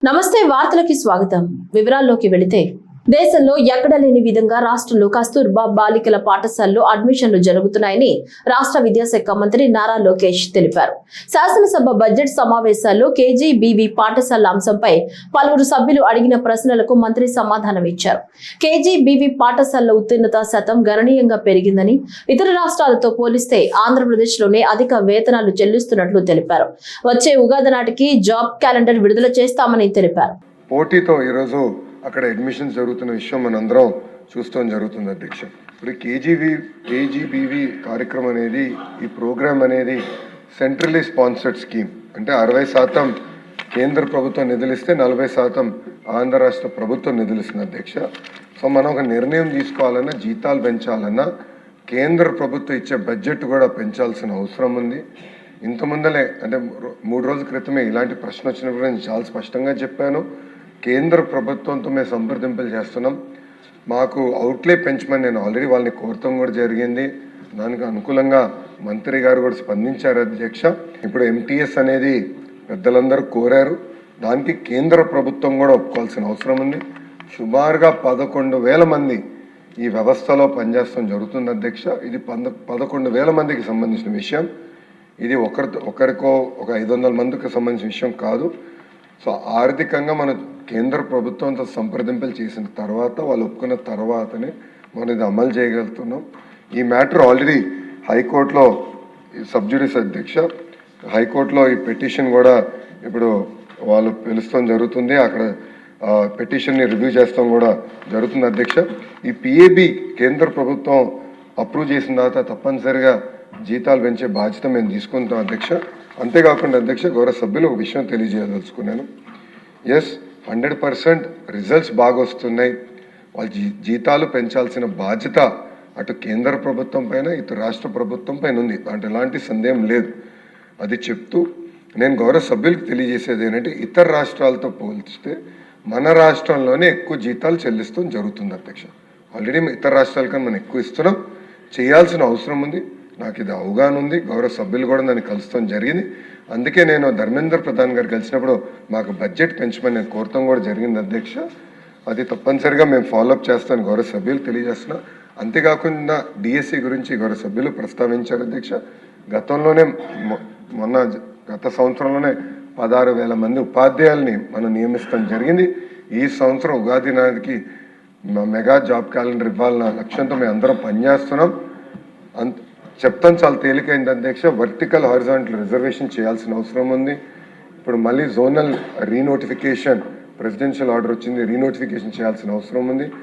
నమస్తే వార్తలకి స్వాగతం. వివరాల్లోకి వెళితే దేశంలో ఎక్కడ లేని విధంగా రాష్ట్రంలో కస్తూర్బా బాలికల పాఠశాలలో అడ్మిషన్లు జరుగుతున్నాయని రాష్ట్ర విద్యాశాఖ మంత్రి నారా లోకేష్ తెలిపారు. శాసనసభ బడ్జెట్ సమావేశాల్లో కేజీబీవీ పాఠశాల అంశంపై పలువురు సభ్యులు అడిగిన ప్రశ్నలకు మంత్రి సమాధానం ఇచ్చారు. కేజీబీవీ పాఠశాలల ఉత్తీర్ణత శాతం గణనీయంగా పెరిగిందని, ఇతర రాష్ట్రాలతో పోలిస్తే ఆంధ్రప్రదేశ్లోనే అధిక వేతనాలు చెల్లిస్తున్నట్లు తెలిపారు. వచ్చే ఉగాది నాటికి జాబ్ క్యాలెండర్ విడుదల చేస్తామని తెలిపారు. పోటీతో ఈరోజు అక్కడ అడ్మిషన్స్ జరుగుతున్న విషయం మనందరం చూస్తాం జరుగుతుంది అధ్యక్ష. ఇప్పుడు కేజీబీవీ కార్యక్రమం అనేది, ఈ ప్రోగ్రామ్ అనేది సెంట్రలీ స్పాన్సర్డ్ స్కీమ్. అంటే 60% కేంద్ర ప్రభుత్వం నిధులిస్తే 40% ఆంధ్ర రాష్ట్ర ప్రభుత్వం నిధులిస్తుంది అధ్యక్ష. సో మనం ఒక నిర్ణయం తీసుకోవాలన్నా, జీతాలు పెంచాలన్నా కేంద్ర ప్రభుత్వం ఇచ్చే బడ్జెట్ కూడా పెంచాల్సిన అవసరం ఉంది. ఇంత ముందలే అంటే 3 రోజుల క్రితమే ఇలాంటి ప్రశ్న వచ్చినప్పుడు నేను చాలా స్పష్టంగా చెప్పాను. కేంద్ర ప్రభుత్వంతో మేము సంప్రదింపులు చేస్తున్నాం. మాకు అవుట్లే పెంచమని నేను ఆల్రెడీ వాళ్ళని కోరటం కూడా జరిగింది. దానికి అనుకూలంగా మంత్రి గారు కూడా స్పందించారు అధ్యక్ష. ఇప్పుడు ఎంటీఎస్ అనేది పెద్దలందరూ కోరారు. దానికి కేంద్ర ప్రభుత్వం కూడా ఒప్పుకోవాల్సిన అవసరం ఉంది. సుమారుగా 11,000 మంది ఈ వ్యవస్థలో పనిచేస్తాం జరుగుతుంది అధ్యక్ష. ఇది 11,000 మందికి సంబంధించిన విషయం. ఇది ఒకరికో ఒక 500 మందికి సంబంధించిన విషయం కాదు. సో ఆర్థికంగా మన కేంద్ర ప్రభుత్వంతో సంప్రదింపులు చేసిన తర్వాత, వాళ్ళు ఒప్పుకున్న తర్వాతనే మనం ఇది అమలు చేయగలుగుతున్నాం. ఈ మ్యాటర్ ఆల్రెడీ హైకోర్టులో సబ్జుడిస్ అధ్యక్ష, హైకోర్టులో ఈ పిటిషన్ కూడా ఇప్పుడు వాళ్ళు పిలుస్తాం జరుగుతుంది. అక్కడ పిటిషన్ని రివ్యూ చేస్తాం కూడా జరుగుతుంది అధ్యక్ష. ఈ పిఏబి కేంద్ర ప్రభుత్వం అప్రూవ్ చేసిన తర్వాత తప్పనిసరిగా జీతాలు పెంచే బాధ్యత మేము తీసుకుంటాం అధ్యక్ష. అంతేకాకుండా అధ్యక్ష, గౌరవ సభ్యులు ఒక విషయం తెలియజేయదలుచుకున్నాను. ఎస్, 100% రిజల్ట్స్ బాగా వస్తున్నాయి. వాళ్ళ జీతాలు పెంచాల్సిన బాధ్యత అటు కేంద్ర ప్రభుత్వం పైన, ఇటు రాష్ట్ర ప్రభుత్వం పైన ఉంది. దాంట్లో ఎలాంటి సందేహం లేదు. అది చెప్తూ నేను గౌరవ సభ్యులకు తెలియజేసేది ఏంటంటే, ఇతర రాష్ట్రాలతో పోల్చితే మన రాష్ట్రంలోనే ఎక్కువ జీతాలు చెల్లిస్తాం జరుగుతుంది అధ్యక్ష. ఆల్రెడీ ఇతర రాష్ట్రాల కన్నా మనం ఎక్కువ ఇస్తున్నాం. చేయాల్సిన అవసరం ఉంది. నాకు ఇది అవగాహన ఉంది. గౌరవ సభ్యులు కూడా నన్ను కలుస్తాం జరిగింది. అందుకే నేను ధర్మేంద్ర ప్రధాన్ గారు కలిసినప్పుడు మాకు బడ్జెట్ పెంచమని నేను కోరటం కూడా జరిగింది అధ్యక్ష. అది తప్పనిసరిగా మేము ఫాలోఅప్ చేస్తాను గౌరవ సభ్యులు తెలియజేస్తున్నా. అంతేకాకుండా డిఎస్సి గురించి గౌరవ సభ్యులు ప్రస్తావించారు అధ్యక్ష. గతంలోనే గత సంవత్సరంలోనే 16,000 మంది ఉపాధ్యాయుల్ని మనం నియమిస్తాం జరిగింది. ఈ సంవత్సరం ఉగాది నాటికి మెగా జాబ్ క్యాలెండర్ ఇవ్వాలన్న లక్ష్యంతో మేము అందరం పనిచేస్తున్నాం. చెప్తాను, చాలా తేలికైంది అధ్యక్ష. వర్టికల్ హారిజాంటల్ రిజర్వేషన్ చేయాల్సిన అవసరం ఉంది. ఇప్పుడు మళ్ళీ జోనల్ రీనోటిఫికేషన్, ప్రెసిడెన్షియల్ ఆర్డర్ వచ్చింది, రీనోటిఫికేషన్ చేయాల్సిన అవసరం ఉంది.